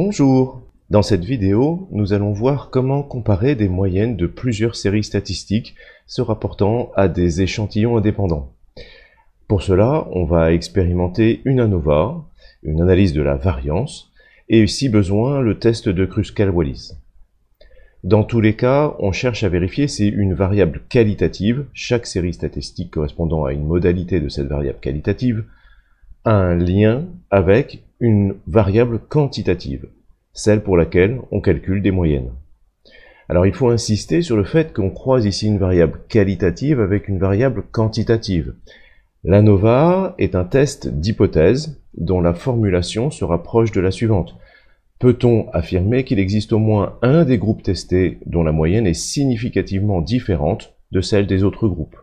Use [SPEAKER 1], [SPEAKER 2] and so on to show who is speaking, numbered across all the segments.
[SPEAKER 1] Bonjour! Dans cette vidéo, nous allons voir comment comparer des moyennes de plusieurs séries statistiques se rapportant à des échantillons indépendants. Pour cela, on va expérimenter une ANOVA, une analyse de la variance, et si besoin, le test de Kruskal-Wallis. Dans tous les cas, on cherche à vérifier si une variable qualitative, chaque série statistique correspondant à une modalité de cette variable qualitative, a un lien avec une variable quantitative, celle pour laquelle on calcule des moyennes. Alors il faut insister sur le fait qu'on croise ici une variable qualitative avec une variable quantitative. L'ANOVA est un test d'hypothèse dont la formulation se rapproche de la suivante. Peut-on affirmer qu'il existe au moins un des groupes testés dont la moyenne est significativement différente de celle des autres groupes?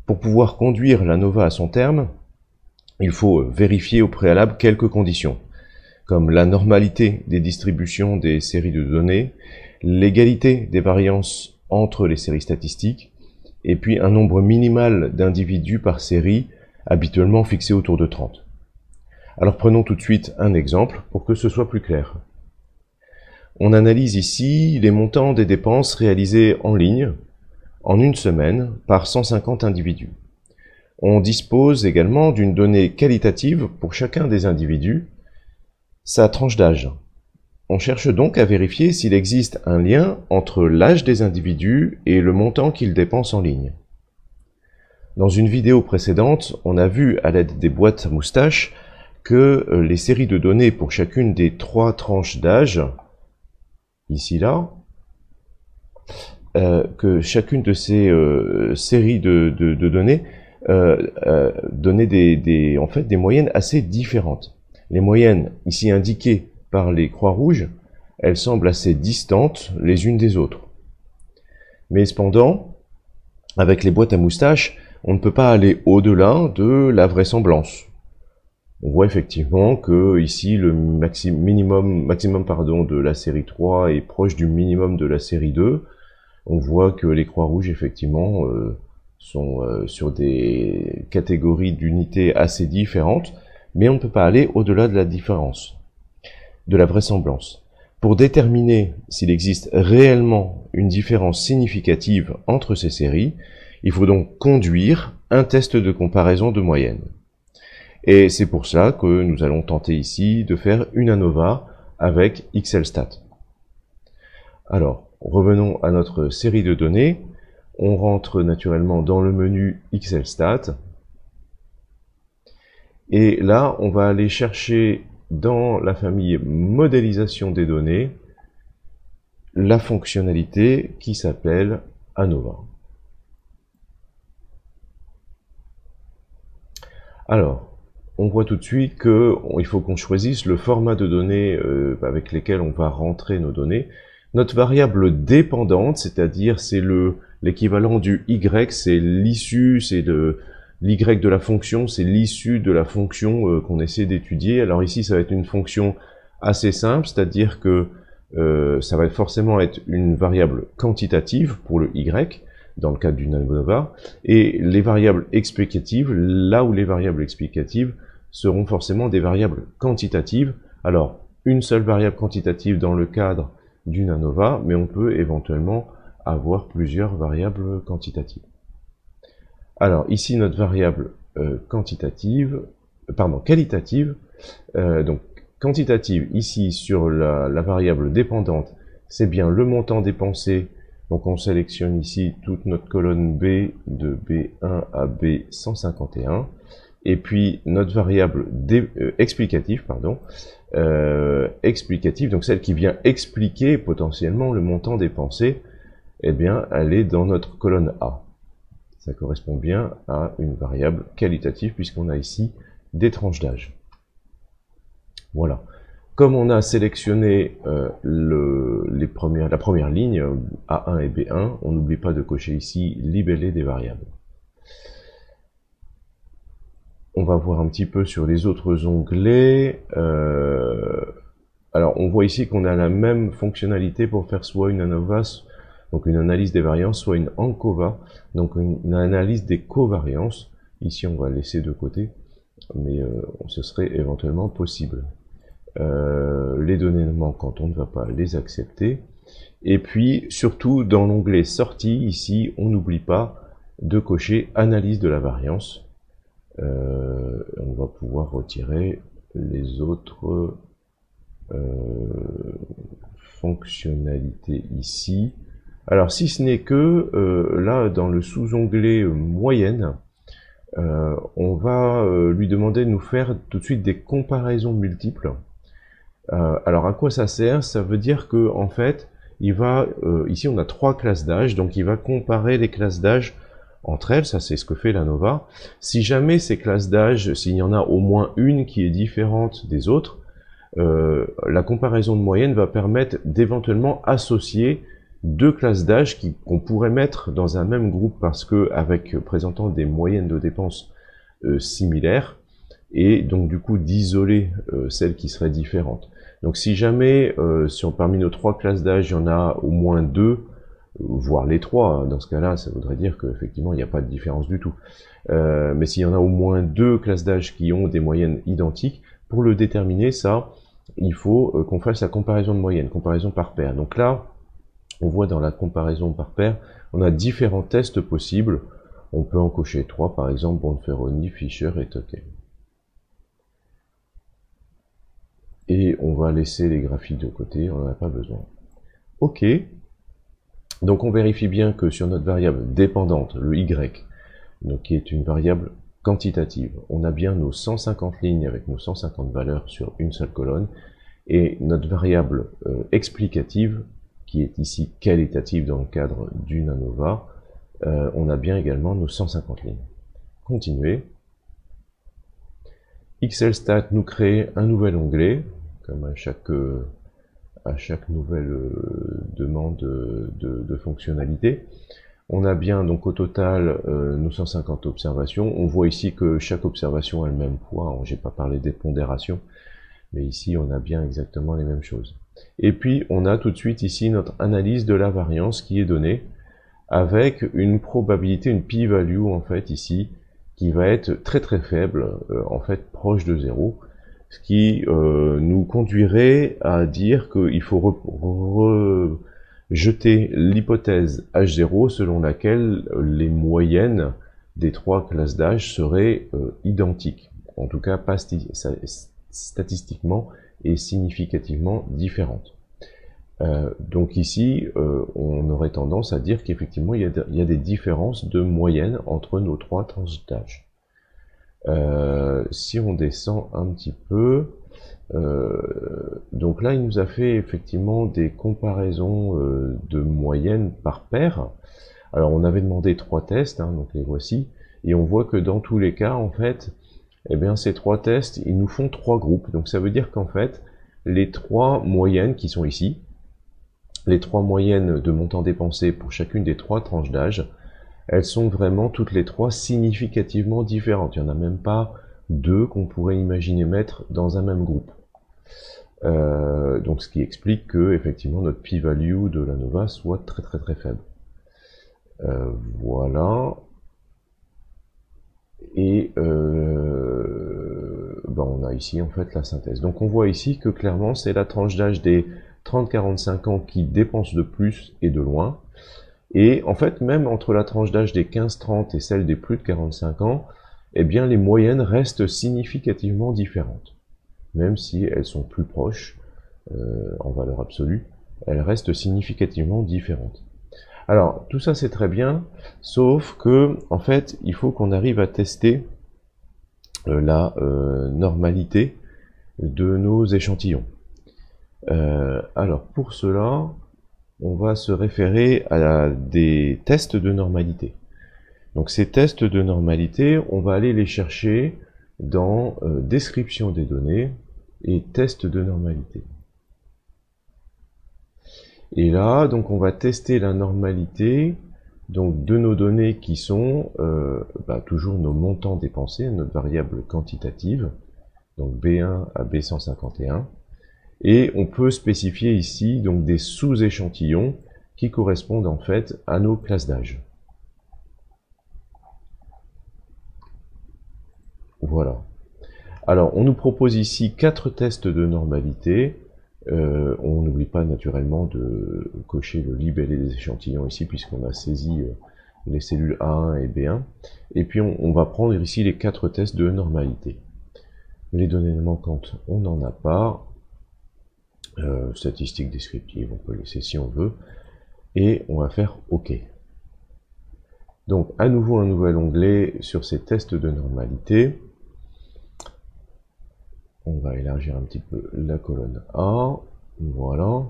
[SPEAKER 1] Pour pouvoir conduire l'ANOVA à son terme, il faut vérifier au préalable quelques conditions, comme la normalité des distributions des séries de données, l'égalité des variances entre les séries statistiques, et puis un nombre minimal d'individus par série, habituellement fixé autour de 30. Alors prenons tout de suite un exemple pour que ce soit plus clair. On analyse ici les montants des dépenses réalisées en ligne en une semaine par 150 individus. On dispose également d'une donnée qualitative pour chacun des individus, sa tranche d'âge. On cherche donc à vérifier s'il existe un lien entre l'âge des individus et le montant qu'ils dépensent en ligne. Dans une vidéo précédente, on a vu à l'aide des boîtes à moustaches que les séries de données pour chacune des 3 tranches d'âge, ici là, que chacune de ces séries de données donnait en fait des moyennes assez différentes. Les moyennes ici indiquées par les croix rouges, elles semblent assez distantes les unes des autres. Mais cependant, avec les boîtes à moustaches, on ne peut pas aller au-delà de la vraisemblance. On voit effectivement que ici le maximum de la série 3 est proche du minimum de la série 2. On voit que les croix rouges effectivement sont sur des catégories d'unités assez différentes, mais on ne peut pas aller au-delà de la différence, de la vraisemblance. Pour déterminer s'il existe réellement une différence significative entre ces séries, il faut donc conduire un test de comparaison de moyenne. Et c'est pour ça que nous allons tenter ici de faire une ANOVA avec XLStat. Alors, revenons à notre série de données. On rentre naturellement dans le menu XLStat. Et là, on va aller chercher dans la famille modélisation des données la fonctionnalité qui s'appelle ANOVA. Alors, on voit tout de suite qu'il faut qu'on choisisse le format de données avec lesquels on va rentrer nos données. Notre variable dépendante, c'est-à-dire c'est l'équivalent du y, c'est l'issue, c'est l'y de la fonction, c'est l'issue de la fonction qu'on essaie d'étudier. Alors ici, ça va être une fonction assez simple, c'est-à-dire que ça va forcément être une variable quantitative pour le y, dans le cadre d'une ANOVA, et les variables explicatives, là où les variables explicatives seront forcément des variables quantitatives. Alors, une seule variable quantitative dans le cadre d'une ANOVA, mais on peut éventuellement avoir plusieurs variables quantitatives. Alors, ici, notre variable qualitative, donc quantitative, ici, sur la variable dépendante, c'est bien le montant dépensé. Donc on sélectionne ici toute notre colonne B de B1 à B151. Et puis notre variable explicative, donc celle qui vient expliquer potentiellement le montant dépensé, eh bien elle est dans notre colonne A. Ça correspond bien à une variable qualitative puisqu'on a ici des tranches d'âge. Voilà. Comme on a sélectionné la première ligne, A1 et B1, on n'oublie pas de cocher ici libellé des variables. On va voir un petit peu sur les autres onglets. Alors, on voit ici qu'on a la même fonctionnalité pour faire soit une ANOVA, donc une analyse des variances, soit une ANCOVA, donc une analyse des covariances. Ici, on va laisser de côté, mais ce serait éventuellement possible. les données manquantes, on ne va pas les accepter. Et puis, surtout, dans l'onglet Sortie, ici, on n'oublie pas de cocher Analyse de la variance. On va pouvoir retirer les autres fonctionnalités ici. Alors, si ce n'est que, là, dans le sous-onglet Moyenne, on va lui demander de nous faire tout de suite des comparaisons multiples. Alors, à quoi ça sert? Ça veut dire que, en fait, il va, ici on a 3 classes d'âge, donc il va comparer les classes d'âge entre elles, ça c'est ce que fait l'ANOVA. Si jamais ces classes d'âge, s'il y en a au moins une qui est différente des autres, la comparaison de moyenne va permettre d'éventuellement associer 2 classes d'âge qu'on pourrait mettre dans un même groupe parce que avec présentant des moyennes de dépenses similaires, et donc du coup d'isoler celles qui seraient différentes. Donc si jamais, parmi nos 3 classes d'âge, il y en a au moins 2, voire les 3, dans ce cas-là, ça voudrait dire qu'effectivement, il n'y a pas de différence du tout. Mais s'il y en a au moins 2 classes d'âge qui ont des moyennes identiques, pour le déterminer, ça, il faut qu'on fasse la comparaison de moyenne, comparaison par paire. Donc là, on voit dans la comparaison par paire, on a différents tests possibles. On peut en cocher 3, par exemple, Bonferroni, Fischer et Tocquel. Et on va laisser les graphiques de côté, on n'en a pas besoin. Ok, donc on vérifie bien que sur notre variable dépendante, le y, donc qui est une variable quantitative, on a bien nos 150 lignes avec nos 150 valeurs sur une seule colonne, et notre variable explicative, qui est ici qualitative dans le cadre d'une ANOVA, on a bien également nos 150 lignes. Continuez. XLStat nous crée un nouvel onglet, comme à chaque nouvelle demande de fonctionnalité. On a bien donc au total nos 150 observations. On voit ici que chaque observation a le même poids. J'ai pas parlé des pondérations, mais ici on a bien exactement les mêmes choses. Et puis on a tout de suite ici notre analyse de la variance qui est donnée avec une probabilité, une p-value en fait ici, qui va être très très faible, en fait proche de 0, ce qui nous conduirait à dire qu'il faut rejeter l'hypothèse H0 selon laquelle les moyennes des 3 classes d'âge seraient identiques, en tout cas pas statistiquement et significativement différentes. Donc ici, on aurait tendance à dire qu'effectivement, il y a des différences de moyenne entre nos 3 tranches d'âge. Si on descend un petit peu, donc là, il nous a fait effectivement des comparaisons de moyenne par paire. Alors, on avait demandé 3 tests, hein, donc les voici, et on voit que dans tous les cas, en fait, eh bien, ces 3 tests, ils nous font 3 groupes. Donc, ça veut dire qu'en fait, les 3 moyennes qui sont ici, les 3 moyennes de montant dépensé pour chacune des 3 tranches d'âge, elles sont vraiment toutes les 3 significativement différentes. Il n'y en a même pas 2 qu'on pourrait imaginer mettre dans un même groupe. Donc ce qui explique que effectivement notre p-value de l'ANOVA soit très très très faible. Voilà. Et on a ici en fait la synthèse. Donc on voit ici que clairement c'est la tranche d'âge des 30-45 ans qui dépense de plus et de loin. Et en fait, même entre la tranche d'âge des 15-30 et celle des plus de 45 ans, eh bien les moyennes restent significativement différentes. Même si elles sont plus proches, en valeur absolue, elles restent significativement différentes. Alors, tout ça c'est très bien, sauf que, en fait, il faut qu'on arrive à tester la normalité de nos échantillons. Alors, pour cela, on va se référer à des tests de normalité. Donc ces tests de normalité, on va aller les chercher dans description des données et tests de normalité. Et là, donc on va tester la normalité donc de nos données qui sont toujours nos montants dépensés, notre variable quantitative, donc B1 à B151. Et on peut spécifier ici donc des sous-échantillons qui correspondent en fait à nos classes d'âge. Voilà. Alors, on nous propose ici 4 tests de normalité. On n'oublie pas naturellement de cocher le libellé des échantillons ici, puisqu'on a saisi les cellules A1 et B1. Et puis, on va prendre ici les 4 tests de normalité. Les données manquantes, on n'en a pas. Statistiques descriptives, on peut laisser si on veut. Et on va faire OK. Donc, à nouveau, un nouvel onglet sur ces tests de normalité. On va élargir un petit peu la colonne A. Voilà.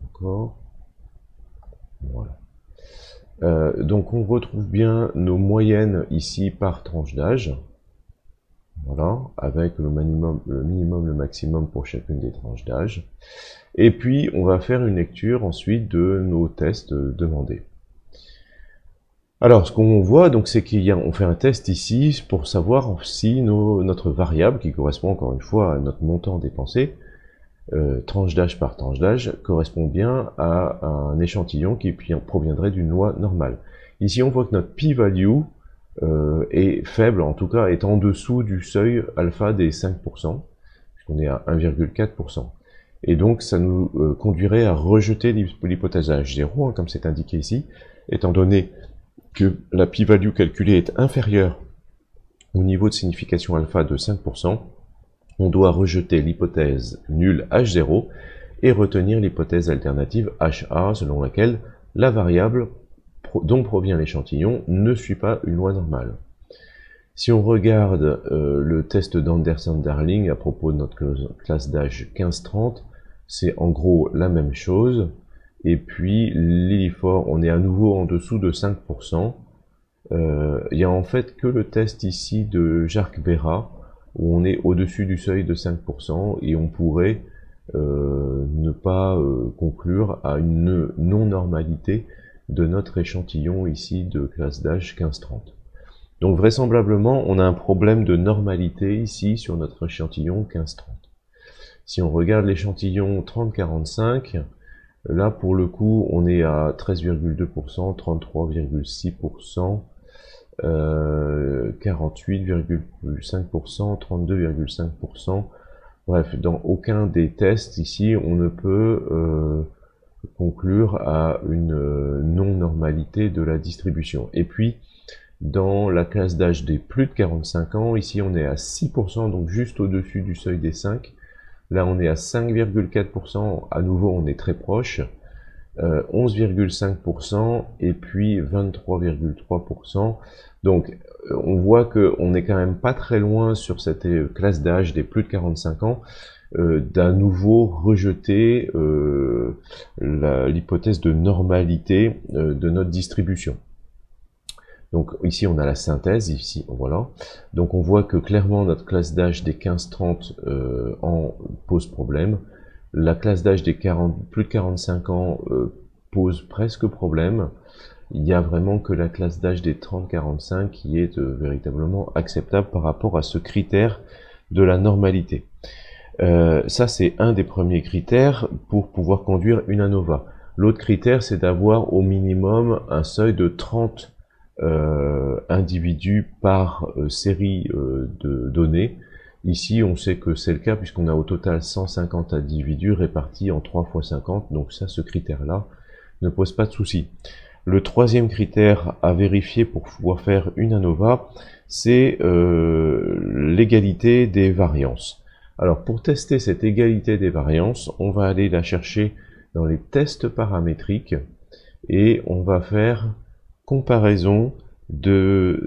[SPEAKER 1] Encore. Voilà. Donc, on retrouve bien nos moyennes ici par tranche d'âge. Voilà, avec le minimum, le maximum pour chacune des tranches d'âge. Et puis, on va faire une lecture ensuite de nos tests demandés. Alors, ce qu'on voit, donc, c'est qu'on fait un test ici pour savoir si notre variable, qui correspond encore une fois à notre montant dépensé, tranche d'âge par tranche d'âge, correspond bien à un échantillon qui proviendrait d'une loi normale. Ici, on voit que notre p-value est faible, en tout cas est en dessous du seuil alpha des 5%, puisqu'on est à 1,4%. Et donc ça nous conduirait à rejeter l'hypothèse H0, hein, comme c'est indiqué ici, étant donné que la p-value calculée est inférieure au niveau de signification alpha de 5%, on doit rejeter l'hypothèse nulle H0 et retenir l'hypothèse alternative HA, selon laquelle la variable dont provient l'échantillon ne suit pas une loi normale. Si on regarde le test d'Anderson-Darling à propos de notre classe d'âge 15-30, c'est en gros la même chose. Et puis l'Ilifort, on est à nouveau en dessous de 5%. Il y a en fait que le test ici de Jarque-Bera, où on est au-dessus du seuil de 5%, et on pourrait ne pas conclure à une non-normalité de notre échantillon ici de classe d'âge 15-30. Donc vraisemblablement, on a un problème de normalité ici sur notre échantillon 15-30. Si on regarde l'échantillon 30-45, là pour le coup, on est à 13,2%, 33,6%, 48,5%, 32,5%. Bref, dans aucun des tests ici, on ne peut conclure à une non-normalité de la distribution. Et puis, dans la classe d'âge des plus de 45 ans, ici on est à 6%, donc juste au-dessus du seuil des 5. Là on est à 5,4%, à nouveau on est très proche, 11,5% et puis 23,3%. Donc on voit qu'on n'est quand même pas très loin sur cette classe d'âge des plus de 45 ans, d'à nouveau rejeter l'hypothèse de normalité de notre distribution. Donc ici on a la synthèse, ici voilà. Donc on voit que clairement notre classe d'âge des 15-30 en pose problème. La classe d'âge des plus de 45 ans pose presque problème. Il n'y a vraiment que la classe d'âge des 30-45 qui est véritablement acceptable par rapport à ce critère de la normalité. Ça c'est un des premiers critères pour pouvoir conduire une ANOVA. L'autre critère c'est d'avoir au minimum un seuil de 30 individus par série de données. Ici on sait que c'est le cas puisqu'on a au total 150 individus répartis en 3 fois 50, donc ça, ce critère là ne pose pas de souci. Le troisième critère à vérifier pour pouvoir faire une ANOVA, c'est l'égalité des variances. Alors pour tester cette égalité des variances, on va aller la chercher dans les tests paramétriques et on va faire comparaison des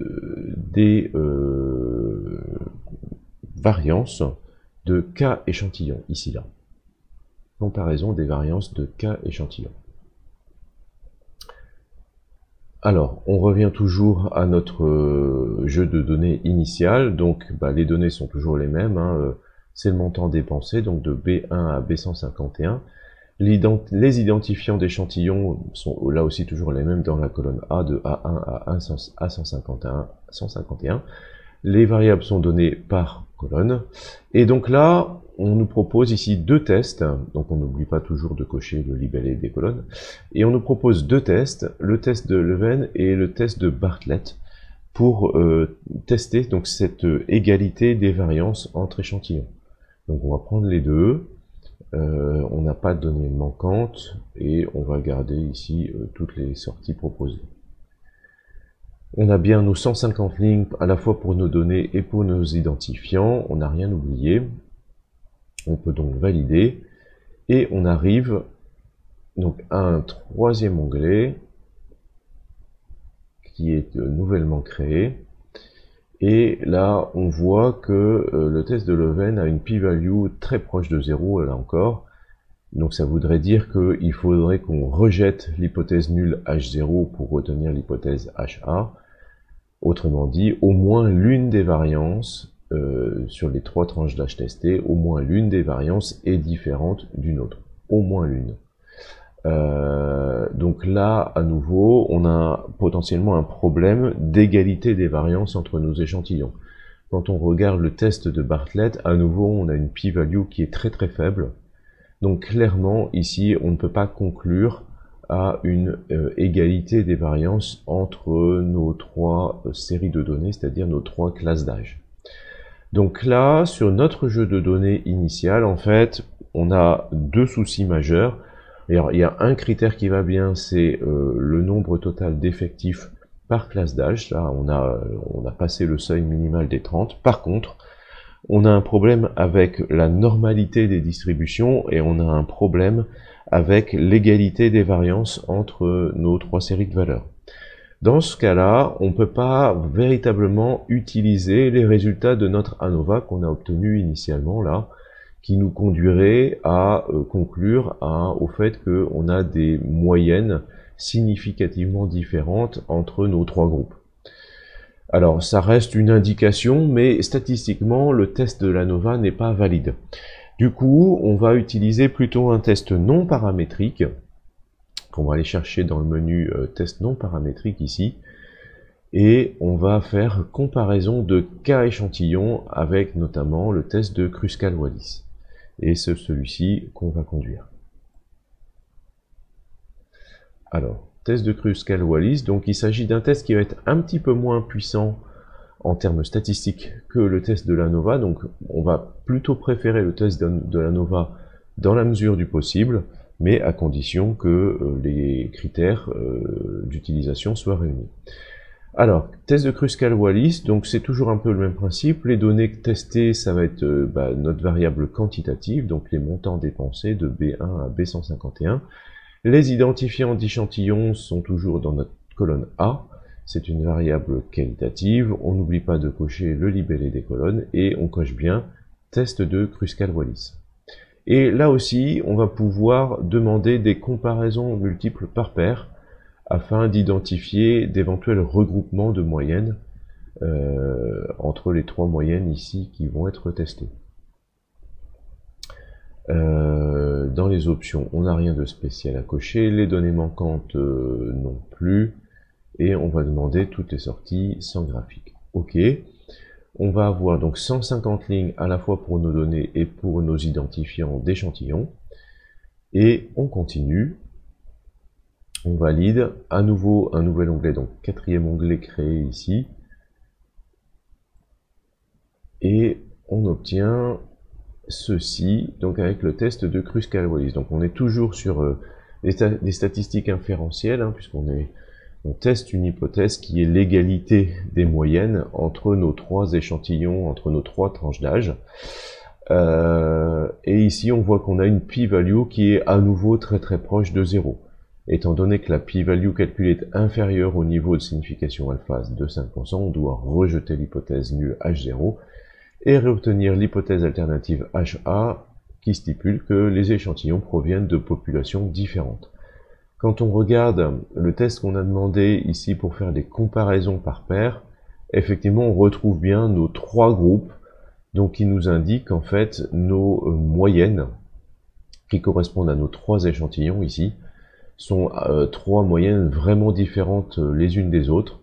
[SPEAKER 1] variances de cas échantillons, ici là. Comparaison des variances de cas échantillons. Alors, on revient toujours à notre jeu de données initial, donc les données sont toujours les mêmes, hein, c'est le montant dépensé, donc de B1 à B151. Les identifiants d'échantillons sont là aussi toujours les mêmes dans la colonne A, de A1 à 151. Les variables sont données par colonne. Et donc là, on nous propose ici deux tests. Donc on n'oublie pas toujours de cocher le libellé des colonnes. Et on nous propose deux tests, le test de Leven et le test de Bartlett. pour tester donc cette égalité des variances entre échantillons. Donc on va prendre les deux, on n'a pas de données manquantes, et on va garder ici toutes les sorties proposées. On a bien nos 150 lignes à la fois pour nos données et pour nos identifiants, on n'a rien oublié. On peut donc valider, et on arrive donc à un troisième onglet qui est nouvellement créé. Et là, on voit que le test de Leuven a une p-value très proche de 0, là encore. Donc ça voudrait dire qu'il faudrait qu'on rejette l'hypothèse nulle H0 pour retenir l'hypothèse HA. Autrement dit, au moins l'une des variances, sur les 3 tranches d'H testées, au moins l'une des variances est différente d'une autre. Au moins l'une. Donc là, à nouveau, on a potentiellement un problème d'égalité des variances entre nos échantillons. Quand on regarde le test de Bartlett, à nouveau, on a une p-value qui est très très faible. Donc clairement, ici, on ne peut pas conclure à une égalité des variances entre nos 3 séries de données, c'est-à-dire nos 3 classes d'âge. Donc là, sur notre jeu de données initial, en fait, on a 2 soucis majeurs. Alors, il y a un critère qui va bien, c'est le nombre total d'effectifs par classe d'âge. Là, on a passé le seuil minimal des 30. Par contre, on a un problème avec la normalité des distributions, et on a un problème avec l'égalité des variances entre nos 3 séries de valeurs. Dans ce cas-là, on ne peut pas véritablement utiliser les résultats de notre ANOVA qu'on a obtenu initialement là, qui nous conduirait à conclure au fait qu'on a des moyennes significativement différentes entre nos 3 groupes. Alors, ça reste une indication, mais statistiquement, le test de l'ANOVA n'est pas valide. Du coup, on va utiliser plutôt un test non paramétrique, qu'on va aller chercher dans le menu test non paramétrique ici, et on va faire comparaison de cas échantillons avec notamment le test de Kruskal-Wallis. Et c'est celui-ci qu'on va conduire. Alors, test de Kruskal-Wallis, donc il s'agit d'un test qui va être un petit peu moins puissant en termes statistiques que le test de l'ANOVA, donc on va plutôt préférer le test de l'ANOVA dans la mesure du possible, mais à condition que les critères d'utilisation soient réunis. Alors, test de Kruskal-Wallis, donc c'est toujours un peu le même principe. Les données testées, ça va être notre variable quantitative, donc les montants dépensés de B1 à B151. Les identifiants d'échantillons sont toujours dans notre colonne A. C'est une variable qualitative. On n'oublie pas de cocher le libellé des colonnes et on coche bien test de Kruskal-Wallis. Et là aussi, on va pouvoir demander des comparaisons multiples par paire afin d'identifier d'éventuels regroupements de moyennes entre les 3 moyennes ici qui vont être testées. Dans les options, on n'a rien de spécial à cocher, les données manquantes non plus, et on va demander toutes les sorties sans graphique. Ok, on va avoir donc 150 lignes à la fois pour nos données et pour nos identifiants d'échantillons, et on continue. On valide, à nouveau un nouvel onglet, donc 4e onglet créé ici, et on obtient ceci, donc avec le test de Kruskal-Wallis. Donc on est toujours sur des statistiques inférentielles, hein, on teste une hypothèse qui est l'égalité des moyennes entre nos 3 échantillons, entre nos 3 tranches d'âge. Et ici on voit qu'on a une p-value qui est à nouveau très très proche de 0. Étant donné que la p-value calculée est inférieure au niveau de signification alpha de 5%, on doit rejeter l'hypothèse nulle H0 et retenir l'hypothèse alternative HA qui stipule que les échantillons proviennent de populations différentes. Quand on regarde le test qu'on a demandé ici pour faire des comparaisons par paire, effectivement on retrouve bien nos 3 groupes, donc qui nous indiquent en fait nos moyennes qui correspondent à nos 3 échantillons ici, sont 3 moyennes vraiment différentes les unes des autres,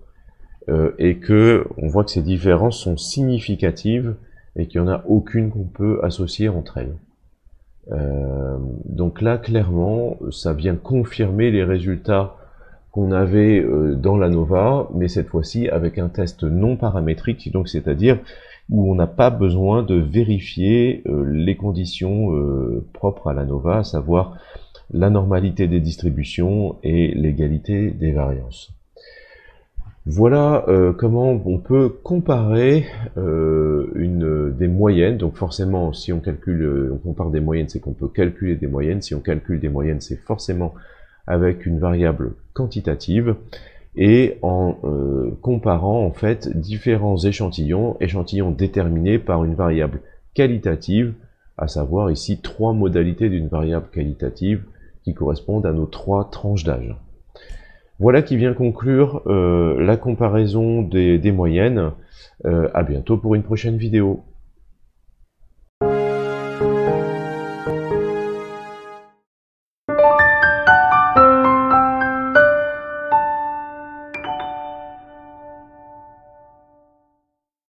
[SPEAKER 1] et que on voit que ces différences sont significatives et qu'il n'y en a aucune qu'on peut associer entre elles. Donc là, clairement, ça vient confirmer les résultats qu'on avait dans l'ANOVA, mais cette fois-ci avec un test non paramétrique, donc c'est-à-dire où on n'a pas besoin de vérifier les conditions propres à l'ANOVA, à savoir la normalité des distributions et l'égalité des variances. Voilà comment on peut comparer des moyennes. Donc forcément, si on calcule, on compare des moyennes, c'est qu'on peut calculer des moyennes. Si on calcule des moyennes, c'est forcément avec une variable quantitative, et en comparant en fait différents échantillons déterminés par une variable qualitative, à savoir ici 3 modalités d'une variable qualitative qui correspondent à nos 3 tranches d'âge. Voilà qui vient conclure la comparaison des moyennes. À bientôt pour une prochaine vidéo.